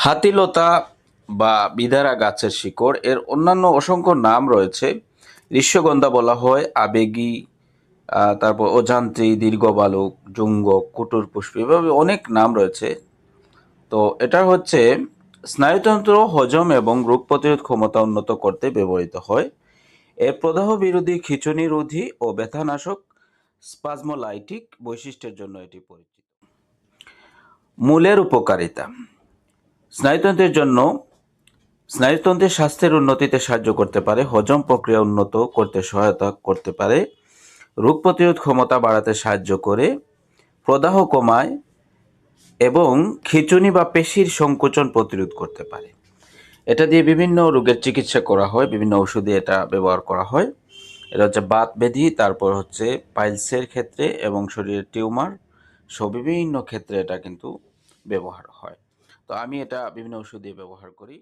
হাতিলতা বা বিদারা গাছের শিকড় এর অন্যান্য অসংখ্য নাম রয়েছে। ঋষ্যগন্ধা বলা হয়, আবেগী, তারপর অজান্ত্রী, দীর্ঘবালক, জুঙ্গক, কুটুরপুষ্পী, এভাবে অনেক নাম রয়েছে। তো এটা হচ্ছে স্নায়ুতন্ত্র, হজম এবং রোগ প্রতিরোধ ক্ষমতা উন্নত করতে ব্যবহৃত হয়। এর প্রদাহ বিরোধী, খিঁচুনি রোধী ও ব্যথানাশক স্পাজমোলাইটিক বৈশিষ্ট্যের জন্য এটি পরিচিত। মূলের উপকারিতা: স্নায়ুতন্ত্রের জন্য স্নায়ুতন্ত্রের স্বাস্থ্যের উন্নতিতে সাহায্য করতে পারে, হজম প্রক্রিয়া উন্নত করতে সহায়তা করতে পারে, রোগ প্রতিরোধ ক্ষমতা বাড়াতে সাহায্য করে, প্রদাহ কমায় এবং খিঁচুনি বা পেশির সংকোচন প্রতিরোধ করতে পারে। এটা দিয়ে বিভিন্ন রোগের চিকিৎসা করা হয়, বিভিন্ন ওষুধে এটা ব্যবহার করা হয়। এটা হচ্ছে বাত ব্যাধি, তারপর হচ্ছে পাইলসের ক্ষেত্রে এবং শরীরের টিউমার সহ বিভিন্ন ক্ষেত্রে এটা কিন্তু ব্যবহার হয়। তো আমি এটা বিভিন্ন ওষুধে ব্যবহার করি।